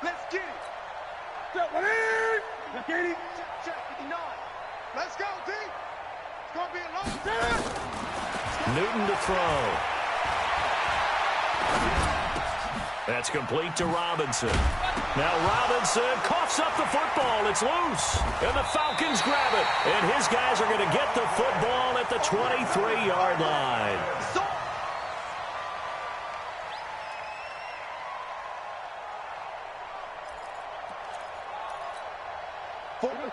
[SPEAKER 3] Let's get it. Let's get it. Check 59. Let's go, D. It's going to be a long time.
[SPEAKER 1] Newton to throw. That's complete to Robinson. Now Robinson coughs up the football. It's loose. And the Falcons grab it. And his guys are going to get the football at the 23-yard line.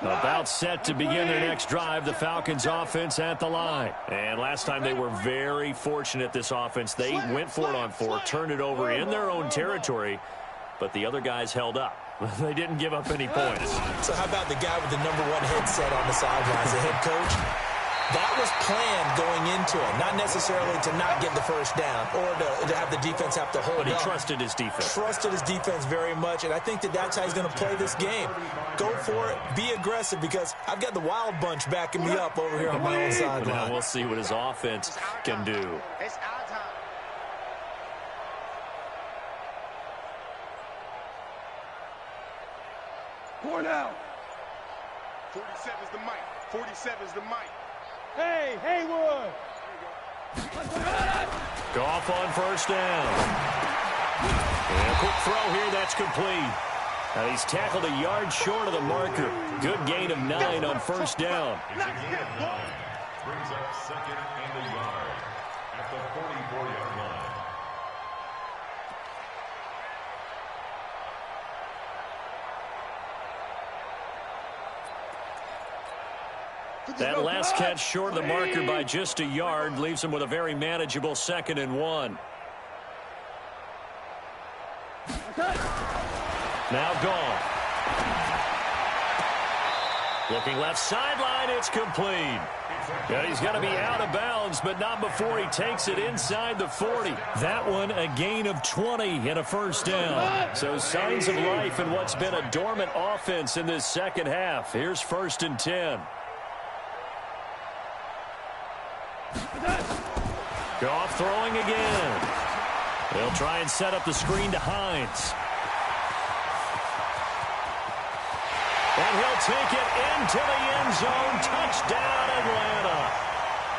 [SPEAKER 1] About set to begin their next drive, the Falcons offense at the line. And last time they were very fortunate, this offense. They went for it on 4, turned it over in their own territory, but the other guys held up. They didn't give up any points.
[SPEAKER 2] So how about the guy with the #1 headset on the sidelines, the head coach? That was planned going into it, not necessarily to not get the first down or to have the defense have to hold
[SPEAKER 1] But he
[SPEAKER 2] up.
[SPEAKER 1] trusted his defense.
[SPEAKER 2] Trusted his defense very much, and I think that's how he's going to play this game. Go for it, be aggressive, because I've got the wild bunch backing me up over here on my own sideline.
[SPEAKER 1] Now we'll see what his offense can do.
[SPEAKER 3] It's our time. Four down. 47's the mic. 47's the mic. Hey, Haywood.
[SPEAKER 1] Goff on 1st down. And a quick throw here, that's complete. And he's tackled a yard short of the marker. Good gain of 9 on 1st down.
[SPEAKER 4] Brings up 2nd and a yard at the 44-yard line.
[SPEAKER 1] That last catch short of the marker by just a yard leaves him with a very manageable 2nd and 1. Now gone. Looking left sideline, it's complete. And he's going to be out of bounds, but not before he takes it inside the 40. That one a gain of 20 and a 1st down. So signs of life in what's been a dormant offense in this second half. Here's 1st and 10. Goff throwing again. They'll try and set up the screen to Hines. And he'll take it into the end zone. Touchdown, Atlanta.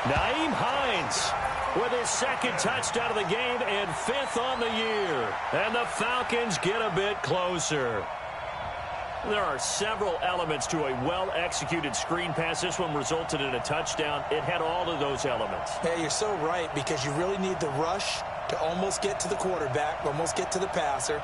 [SPEAKER 1] Nyheim Hines with his 2nd touchdown of the game and 5th on the year. And the Falcons get a bit closer. There are several elements to a well-executed screen pass. This one resulted in a touchdown. It had all of those elements.
[SPEAKER 2] Yeah, you're so right, because you really need the rush to almost get to the quarterback, almost get to the passer.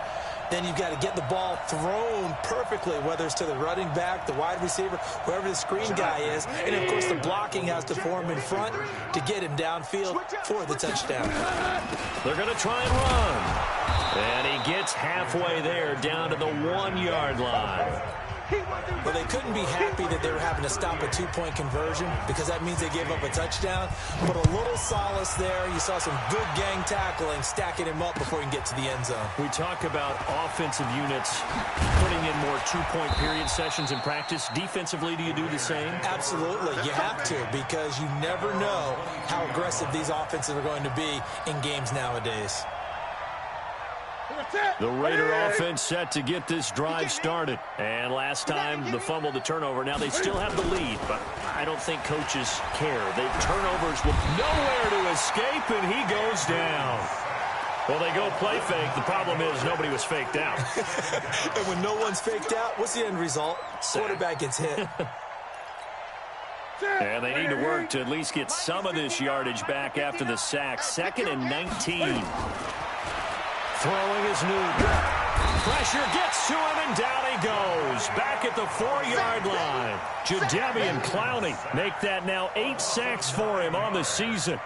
[SPEAKER 2] Then you've got to get the ball thrown perfectly, whether it's to the running back, the wide receiver, whoever the screen guy is. And, of course, the blocking has to form in front to get him downfield for the touchdown.
[SPEAKER 1] They're going to try and run. And he gets halfway there, down to the 1-yard line.
[SPEAKER 2] Well, they couldn't be happy that they were having to stop a 2-point conversion, because that means they gave up a touchdown. But a little solace there. You saw some good gang tackling, stacking him up before he can get to the end zone.
[SPEAKER 1] We talk about offensive units putting in more 2-point period sessions in practice. Defensively, do you do the same?
[SPEAKER 2] Absolutely. You have to, because you never know how aggressive these offenses are going to be in games nowadays.
[SPEAKER 1] The Raider offense set to get this drive started. And last time, the fumble, the turnover. Now they still have the lead, but I don't think coaches care. The turnovers with nowhere to escape, and he goes down. Well, they go play fake. The problem is nobody was faked out.
[SPEAKER 2] And when no one's faked out, what's the end result? Quarterback gets hit.
[SPEAKER 1] And they need to work to at least get some of this yardage back after the sack. 2nd and 19. Throwing is Newton. Pressure gets to him, and down he goes. Back at the 4-yard line. Jadeveon Clowney make that now 8 sacks for him on the season.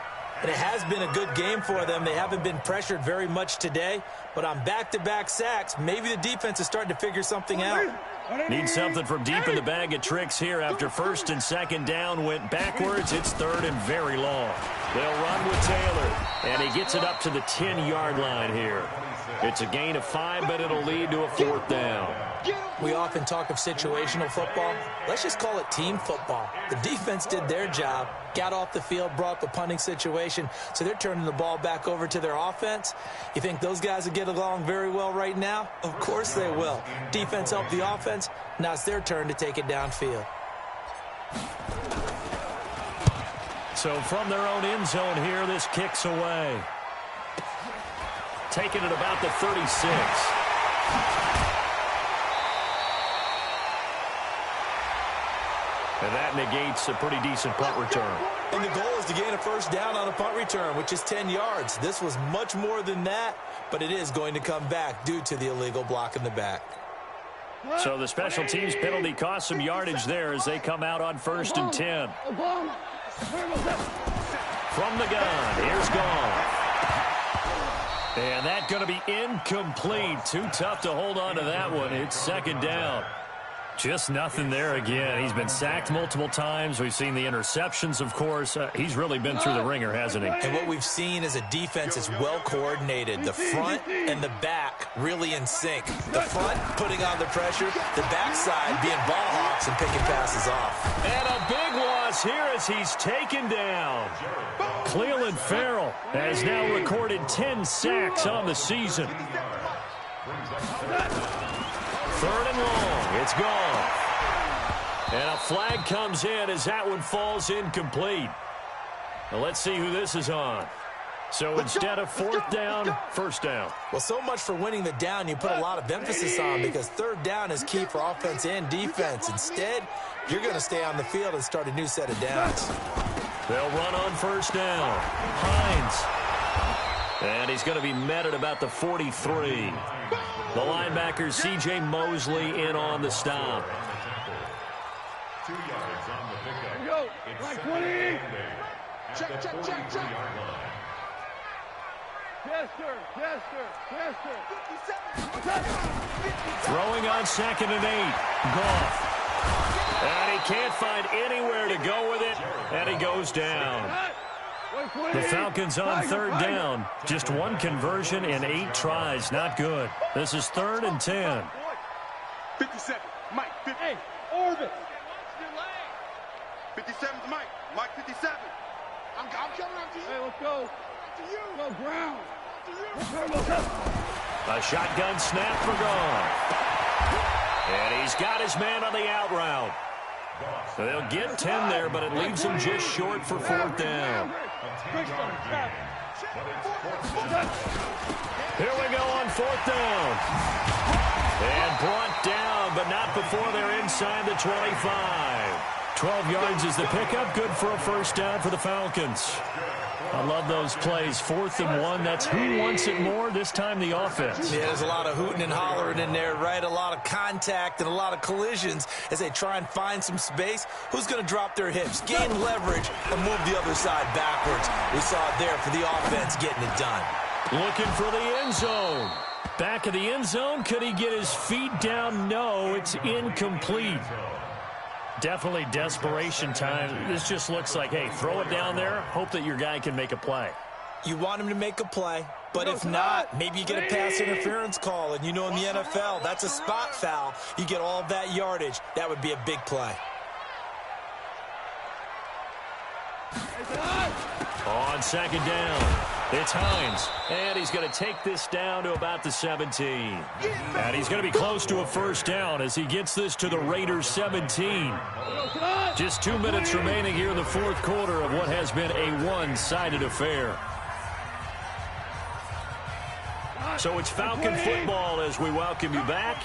[SPEAKER 2] And it has been a good game for them. They haven't been pressured very much today, but on back-to-back sacks, maybe the defense is starting to figure something out.
[SPEAKER 1] Need something from deep in the bag of tricks here after first and second down went backwards. It's third and very long. They'll run with Taylor, and he gets it up to the 10-yard line here. It's a gain of 5, but it'll lead to a fourth down.
[SPEAKER 2] We often talk of situational football. Let's just call it team football. The defense did their job, got off the field, brought up a punting situation, so they're turning the ball back over to their offense. You think those guys will get along very well right now? Of course they will. Defense helped the offense. Now it's their turn to take it downfield.
[SPEAKER 1] So from their own end zone here, this kicks away. Taking it about the 36. And that negates a pretty decent punt return.
[SPEAKER 2] And the goal is to gain a first down on a punt return, which is 10 yards. This was much more than that, but it is going to come back due to the illegal block in the back.
[SPEAKER 1] So the special teams penalty cost some yardage there as they come out on first and 10. From the gun, here's Goff. And that's going to be incomplete. Too tough to hold on to that one. It's second down. Just nothing there again. He's been sacked multiple times. We've seen the interceptions, of course. He's really been through the ringer, hasn't he?
[SPEAKER 2] And what we've seen is a defense that's well coordinated. The front and the back really in sync. The front putting on the pressure. The backside being ball hawks and picking passes off.
[SPEAKER 1] And a big loss here as he's taken down. Cleveland Farrell has now recorded 10 sacks on the season. Third and long. It's gone. And a flag comes in as that one falls incomplete. Now let's see who this is on. So instead of fourth down, first down.
[SPEAKER 2] Well, so much for winning the down you put a lot of emphasis on, because third down is key for offense and defense. Instead, you're going to stay on the field and start a new set of downs.
[SPEAKER 1] They'll run on first down. Hines. And he's going to be met at about the 43. The linebacker, C.J. Mosley, in on the stop.
[SPEAKER 4] 2 yards on the pickup.
[SPEAKER 3] Go. Like 20.
[SPEAKER 4] Check.
[SPEAKER 1] Throwing on second and 8. Goff. And he can't find anywhere to go with it, and he goes down. The Falcons on third down. Just one conversion in 8 tries. Not good. This is third and 10.
[SPEAKER 3] 57. Mike, 50. Hey, Orbit. 57's Mike. Mike, 57. I'm coming up to you. Hey, let's go. To you. Go, Brown. To you.
[SPEAKER 1] A shotgun snap for Goff. And he's got his man on the out route. So they'll get 10 there, but it leaves them just short for fourth down. Here we go on fourth down. And brought down, but not before they're inside the 25. 12 yards is the pickup. Good for a first down for the Falcons. I love those plays. 4th and 1. That's who wants it more. This time the offense.
[SPEAKER 2] Yeah, there's a lot of hooting and hollering in there, right? A lot of contact and a lot of collisions as they try and find some space. Who's going to drop their hips, gain leverage, or move the other side backwards? We saw it there for the offense getting it done.
[SPEAKER 1] Looking for the end zone. Back of the end zone. Could he get his feet down? No, it's incomplete. Definitely desperation time. This just looks like, hey, throw it down there, hope that your guy can make a play.
[SPEAKER 2] You want him to make a play, but if not, maybe you get a pass interference call, and you know in the NFL, that's a spot foul. You get all of that yardage. That would be a big play.
[SPEAKER 1] On second down, it's Hines, and he's going to take this down to about the 17. And he's going to be close to a first down as he gets this to the Raiders 17. Just 2 minutes remaining here in the fourth quarter of what has been a one-sided affair. So it's Falcon football as we welcome you back.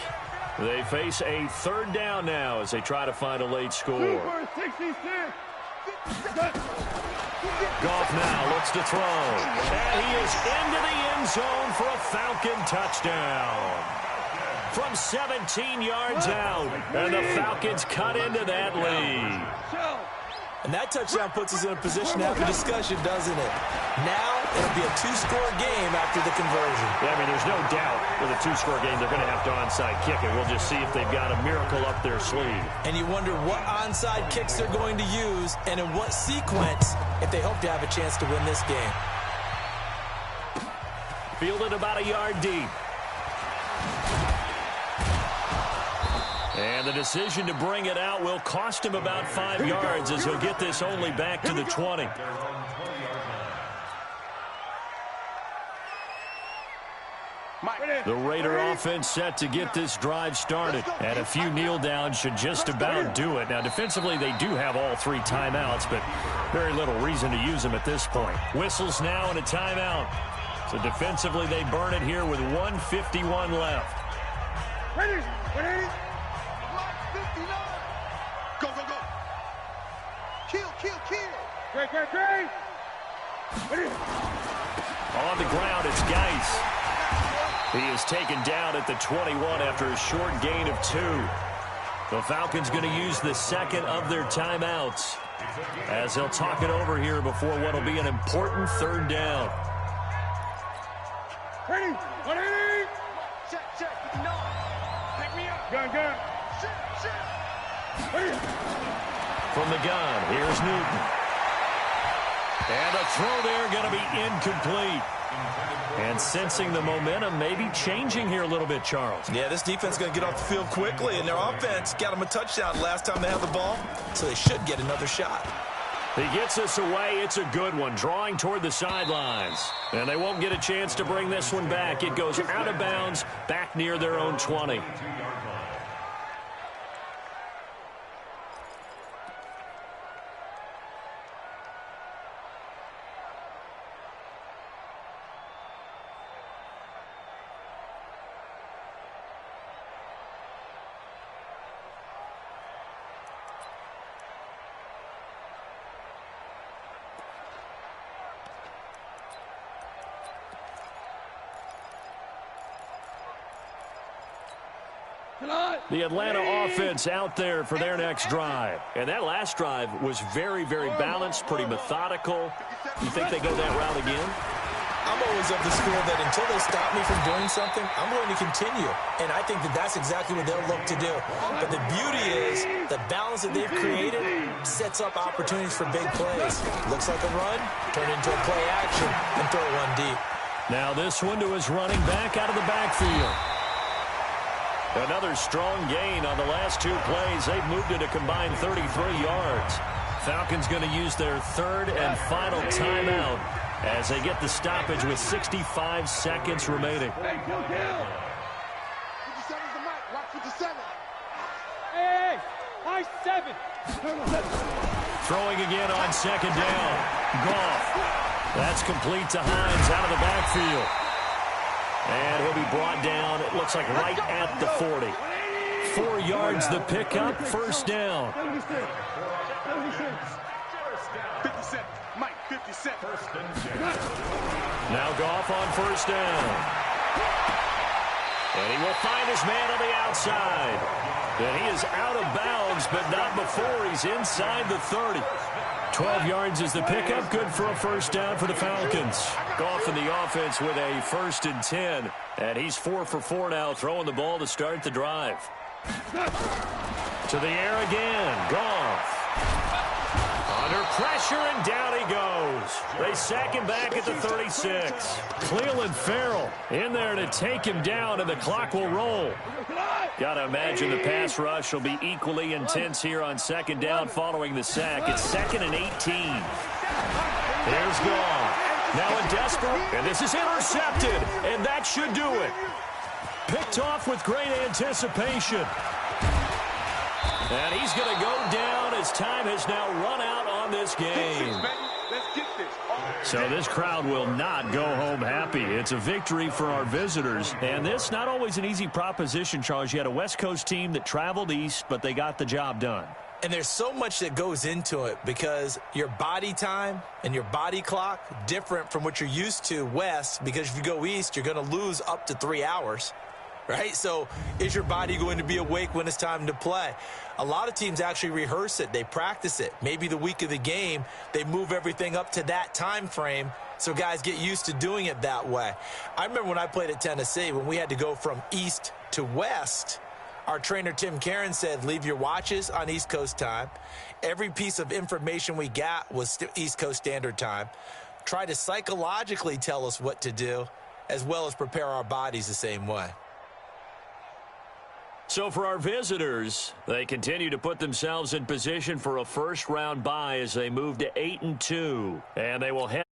[SPEAKER 1] They face a third down now as they try to find a late score. Goff now looks to throw. And he is into the end zone for a Falcon touchdown. From 17 yards out. And the Falcons cut into that lead.
[SPEAKER 2] And that touchdown puts us in a position to have a discussion, doesn't it? Now it'll be a two-score game after the conversion.
[SPEAKER 1] Yeah, I mean, there's no doubt with a two-score game they're going to have to onside kick it. We'll just see if they've got a miracle up their sleeve. And you wonder what onside kicks they're going to use and in what sequence if they hope to have a chance to win this game. Fielded about a yard deep. And the decision to bring it out will cost him about 5 yards as he'll get this only back to the 20. The Raider offense set to get this drive started. And a few kneel downs should just about do it. Now, defensively, they do have all 3 timeouts, but very little reason to use them at this point. Whistles now and a timeout. So defensively, they burn it here with 1:51 left.
[SPEAKER 3] Ready, ready. 59. Go, go, go. Kill, kill, kill. Great, great, great. Ready.
[SPEAKER 1] On the ground, it's Geis. He is taken down at the 21 after a short gain of 2. The Falcons going to use the second of their timeouts as they'll talk it over here before what will be an important 3rd down.
[SPEAKER 3] Ready, ready. Check, check, 59. Pick me up. Gun, gun. Shit, shit. Ready.
[SPEAKER 1] From the gun, here's Newton. And a throw there going to be incomplete. And sensing the momentum maybe changing here a little bit, Charles.
[SPEAKER 2] Yeah, this defense is going to get off the field quickly, and their offense got them a touchdown last time they had the ball, so they should get another shot.
[SPEAKER 1] He gets us away. It's a good one, drawing toward the sidelines. And they won't get a chance to bring this one back. It goes out of bounds back near their own 20. The Atlanta offense out there for their next drive. And that last drive was very, very balanced, pretty methodical. You think they go that route again?
[SPEAKER 2] I'm always of the school that until they stop me from doing something, I'm going to continue. And I think that that's exactly what they'll look to do. But the beauty is the balance that they've created sets up opportunities for big plays. Looks like a run, turn it into a play action, and throw one deep.
[SPEAKER 1] Now this one to his running back out of the backfield. Another strong gain on the last 2 plays. They've moved it a combined 33 yards. Falcons going to use their 3rd and final timeout as they get the stoppage with 65 seconds remaining.
[SPEAKER 3] Hey, kill, kill. 57's the mic. Watch 57. Hey, high 7.
[SPEAKER 1] Throwing again on 2nd down. Goff. That's complete to Hines out of the backfield. And he'll be brought down, it looks like right at the 40. 4 yards the pickup, 1st down.
[SPEAKER 3] 57. Mike, 57.
[SPEAKER 1] Now Goff on 1st down. And he will find his man on the outside. And he is out of bounds, but not before he's inside the 30. 12 yards is the pickup, good for a 1st down for the Falcons. Goff in the offense with a 1st and 10. And he's 4 for 4 now, throwing the ball to start the drive. To the air again, Goff. Under pressure, and down he goes. They sack him back at the 36. Cleveland Farrell in there to take him down, and the clock will roll. Got to imagine the pass rush will be equally intense here on 2nd down following the sack. It's 2nd and 18. Here's Goff. Now in desperate, and this is intercepted, and that should do it. Picked off with great anticipation. And he's going to go down as time has now run out on this game. So this crowd will not go home happy. It's a victory for our visitors. And this not always an easy proposition, Charles. You had a West Coast team that traveled east, but they got the job done.
[SPEAKER 2] And there's so much that goes into it because your body time and your body clock different from what you're used to west, because if you go east, you're going to lose up to 3 hours. right? So is your body going to be awake when it's time to play? A lot of teams actually rehearse it. They practice it. Maybe the week of the game, they move everything up to that time frame so guys get used to doing it that way. I remember when I played at Tennessee, when we had to go from east to west, our trainer, Tim Karen, said, leave your watches on East Coast time. Every piece of information we got was East Coast Standard Time. Try to psychologically tell us what to do, as well as prepare our bodies the same way.
[SPEAKER 1] So for our visitors, they continue to put themselves in position for a first-round bye as they move to 8-2. And they will head